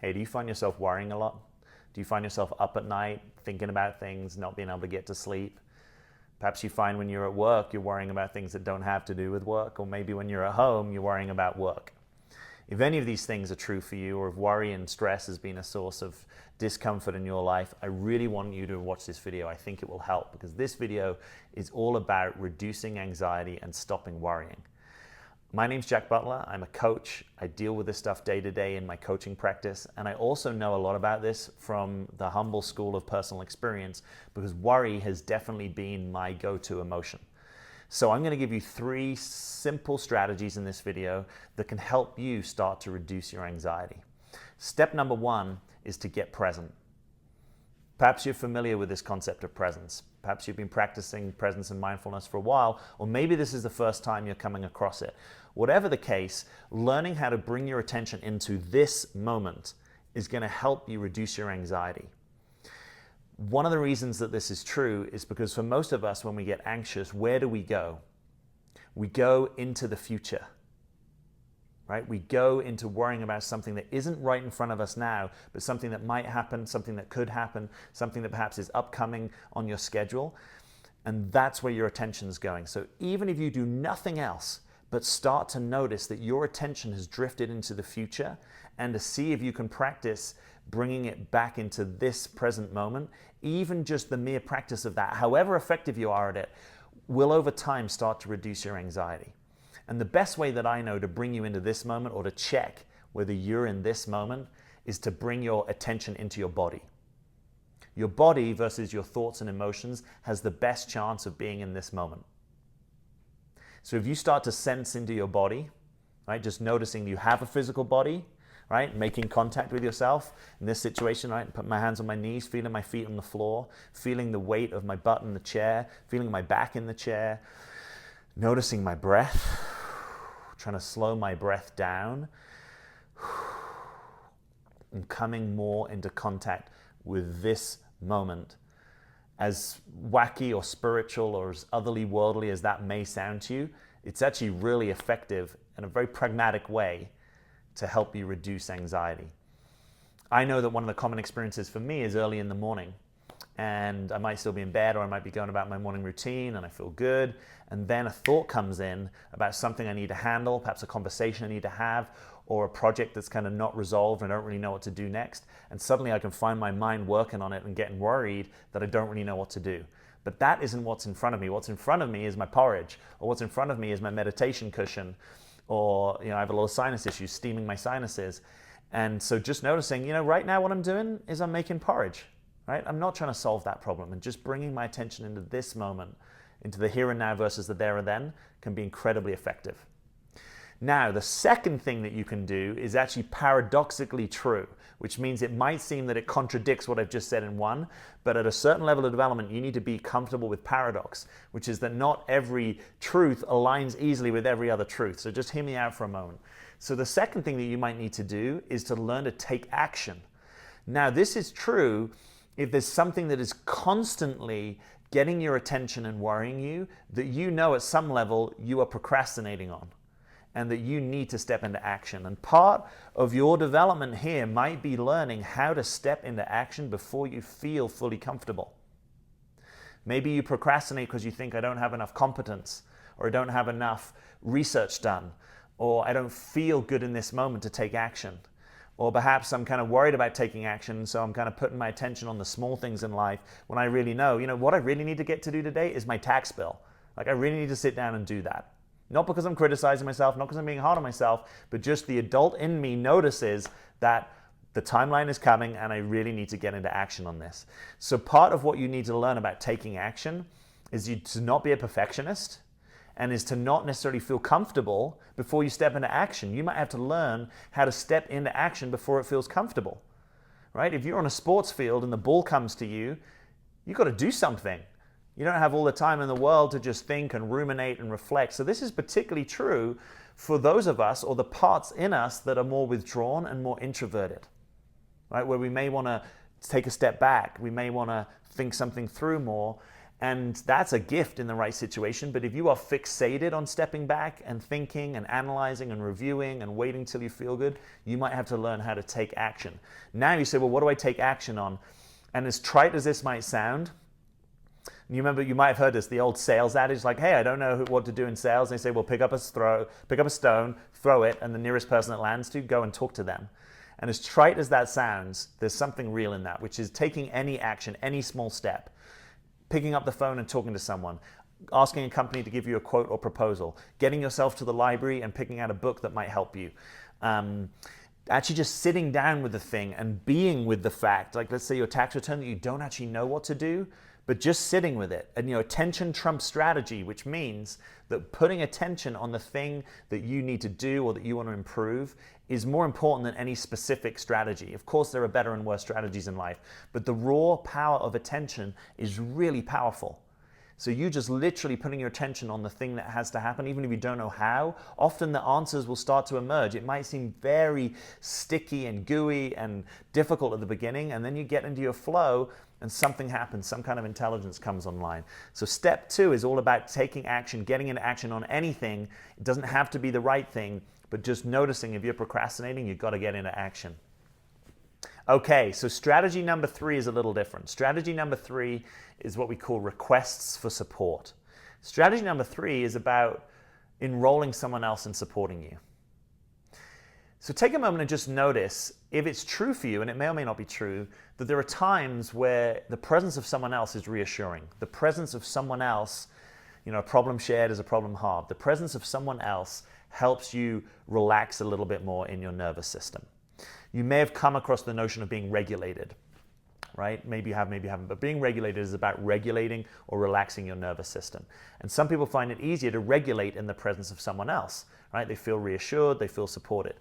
Hey, do you find yourself worrying a lot? Do you find yourself up at night thinking about things, not being able to get to sleep? Perhaps you find when you're at work, you're worrying about things that don't have to do with work, or maybe when you're at home, you're worrying about work. If any of these things are true for you, or if worry and stress has been a source of discomfort in your life, I really want you to watch this video. I think it will help, because this video is all about reducing anxiety and stopping worrying. My name's Jack Butler. I'm a coach. I deal with this stuff day to day in my coaching practice, and I also know a lot about this from the humble school of personal experience, because worry has definitely been my go-to emotion. So I'm going to give you 3 simple strategies in this video that can help you start to reduce your anxiety. Step number 1 is to get present. Perhaps you're familiar with this concept of presence. Perhaps you've been practicing presence and mindfulness for a while, or maybe this is the first time you're coming across it. Whatever the case, learning how to bring your attention into this moment is going to help you reduce your anxiety. One of the reasons that this is true is because for most of us, when we get anxious, where do we go? We go into the future, right? We go into worrying about something that isn't right in front of us now, but something that might happen, something that could happen, something that perhaps is upcoming on your schedule. And that's where your attention's going. So even if you do nothing else, but start to notice that your attention has drifted into the future, and to see if you can practice bringing it back into this present moment, even just the mere practice of that, however effective you are at it, will over time start to reduce your anxiety. And the best way that I know to bring you into this moment, or to check whether you're in this moment, is to bring your attention into your body. Your body versus your thoughts and emotions has the best chance of being in this moment. So if you start to sense into your body, right, just noticing you have a physical body, right, making contact with yourself in this situation, right, put my hands on my knees, feeling my feet on the floor, feeling the weight of my butt in the chair, feeling my back in the chair, noticing my breath, trying to slow my breath down, and coming more into contact with this moment. As wacky or spiritual or as otherly worldly as that may sound to you, it's actually really effective in a very pragmatic way to help you reduce anxiety. I know that one of the common experiences for me is early in the morning, and I might still be in bed, or I might be going about my morning routine and I feel good, and then a thought comes in about something I need to handle, perhaps a conversation I need to have, or a project that's kind of not resolved and I don't really know what to do next, and suddenly I can find my mind working on it and getting worried that I don't really know what to do. But that isn't what's in front of me. What's in front of me is my porridge, or what's in front of me is my meditation cushion, or I have a lot of sinus issues, steaming my sinuses. And so just noticing, right now what I'm doing is I'm making porridge, right? I'm not trying to solve that problem, and just bringing my attention into this moment, into the here and now versus the there and then, can be incredibly effective. Now, the second thing that you can do is actually paradoxically true, which means it might seem that it contradicts what I've just said in one, but at a certain level of development, you need to be comfortable with paradox, which is that not every truth aligns easily with every other truth. So just hear me out for a moment. So the second thing that you might need to do is to learn to take action. Now, this is true if there's something that is constantly getting your attention and worrying you, that at some level you are procrastinating on, and that you need to step into action. And part of your development here might be learning how to step into action before you feel fully comfortable. Maybe you procrastinate because you think, I don't have enough competence, or I don't have enough research done, or I don't feel good in this moment to take action. Or perhaps I'm kind of worried about taking action, so I'm kind of putting my attention on the small things in life when I really know, what I really need to get to do today is my tax bill. Like, I really need to sit down and do that. Not because I'm criticizing myself, not because I'm being hard on myself, but just the adult in me notices that the timeline is coming and I really need to get into action on this. So part of what you need to learn about taking action is to not be a perfectionist, and is to not necessarily feel comfortable before you step into action. You might have to learn how to step into action before it feels comfortable, right? If you're on a sports field and the ball comes to you, you've got to do something. You don't have all the time in the world to just think and ruminate and reflect. So this is particularly true for those of us, or the parts in us, that are more withdrawn and more introverted, right? Where we may want to take a step back. We may want to think something through more. And that's a gift in the right situation. But if you are fixated on stepping back and thinking and analyzing and reviewing and waiting till you feel good, you might have to learn how to take action. Now you say, well, what do I take action on? And as trite as this might sound, you remember, you might have heard this, the old sales adage, like, hey, I don't know what to do in sales. And they say, well, pick up a stone, throw it, and the nearest person it lands to, go and talk to them. And as trite as that sounds, there's something real in that, which is taking any action, any small step. Picking up the phone and talking to someone, asking a company to give you a quote or proposal, getting yourself to the library and picking out a book that might help you. Actually just sitting down with the thing and being with the fact, like let's say your tax return that you don't actually know what to do, but just sitting with it. And attention trumps strategy, which means that putting attention on the thing that you need to do or that you want to improve is more important than any specific strategy. Of course, there are better and worse strategies in life, but the raw power of attention is really powerful. So you just literally putting your attention on the thing that has to happen, even if you don't know how, often the answers will start to emerge. It might seem very sticky and gooey and difficult at the beginning, and then you get into your flow and something happens, some kind of intelligence comes online. So step 2 is all about taking action, getting into action on anything. It doesn't have to be the right thing, but just noticing if you're procrastinating, you've got to get into action. Okay, so strategy number 3 is a little different. Strategy number 3 is what we call requests for support. Strategy number 3 is about enrolling someone else in supporting you. So take a moment and just notice if it's true for you, and it may or may not be true, that there are times where the presence of someone else is reassuring. The presence of someone else, a problem shared is a problem halved. The presence of someone else helps you relax a little bit more in your nervous system. You may have come across the notion of being regulated, right? Maybe you have, maybe you haven't, but being regulated is about regulating or relaxing your nervous system. And some people find it easier to regulate in the presence of someone else, right? They feel reassured, they feel supported.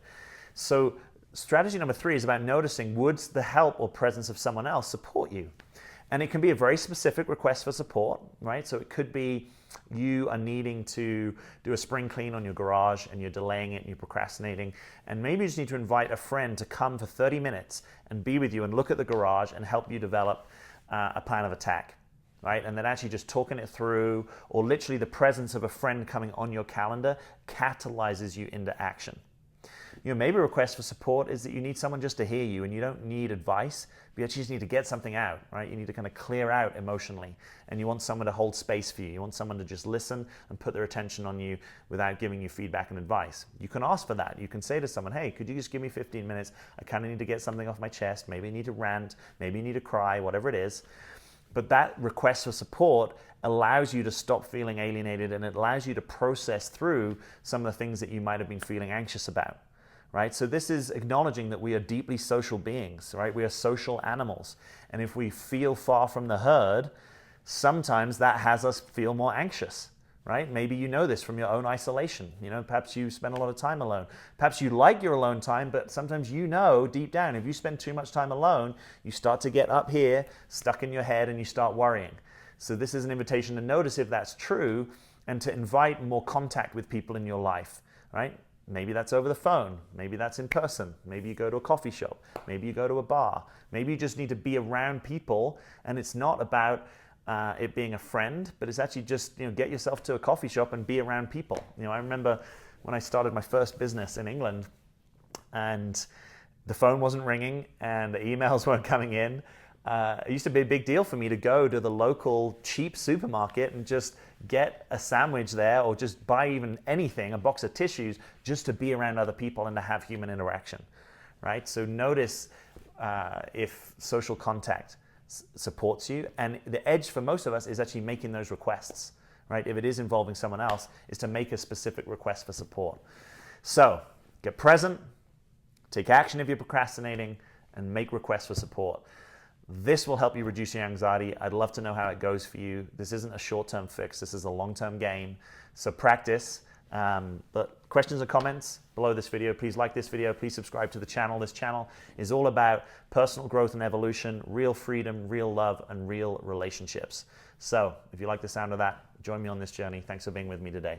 So strategy number 3 is about noticing, would the help or presence of someone else support you? And it can be a very specific request for support, right? So it could be you are needing to do a spring clean on your garage and you're delaying it and you're procrastinating. And maybe you just need to invite a friend to come for 30 minutes and be with you and look at the garage and help you develop a plan of attack, right? And then actually just talking it through, or literally the presence of a friend coming on your calendar catalyzes you into action. Maybe a request for support is that you need someone just to hear you, and you don't need advice, but you actually just need to get something out, right? You need to kind of clear out emotionally, and you want someone to hold space for you. You want someone to just listen and put their attention on you without giving you feedback and advice. You can ask for that. You can say to someone, hey, could you just give me 15 minutes? I kind of need to get something off my chest. Maybe I need to rant. Maybe you need to cry, whatever it is. But that request for support allows you to stop feeling alienated, and it allows you to process through some of the things that you might have been feeling anxious about. Right? So this is acknowledging that we are deeply social beings, right? We are social animals. And if we feel far from the herd, sometimes that has us feel more anxious, right? Maybe you know this from your own isolation. Perhaps you spend a lot of time alone. Perhaps you like your alone time, but sometimes deep down, if you spend too much time alone, you start to get up here, stuck in your head, and you start worrying. So this is an invitation to notice if that's true and to invite more contact with people in your life, right? Maybe that's over the phone. Maybe that's in person. Maybe you go to a coffee shop. Maybe you go to a bar. Maybe you just need to be around people, and it's not about it being a friend, but it's actually just get yourself to a coffee shop and be around people. I remember when I started my first business in England, and the phone wasn't ringing and the emails weren't coming in. It used to be a big deal for me to go to the local cheap supermarket and just get a sandwich there, or just buy even anything, a box of tissues, just to be around other people and to have human interaction, right? So notice if social contact supports you. And the edge for most of us is actually making those requests, right? If it is involving someone else, is to make a specific request for support. So get present, take action if you're procrastinating, and make requests for support. This will help you reduce your anxiety. I'd love to know how it goes for you. This isn't a short-term fix. This is a long-term game. So practice. But questions or comments below this video, please like this video. Please subscribe to the channel. This channel is all about personal growth and evolution, real freedom, real love, and real relationships. So if you like the sound of that, join me on this journey. Thanks for being with me today.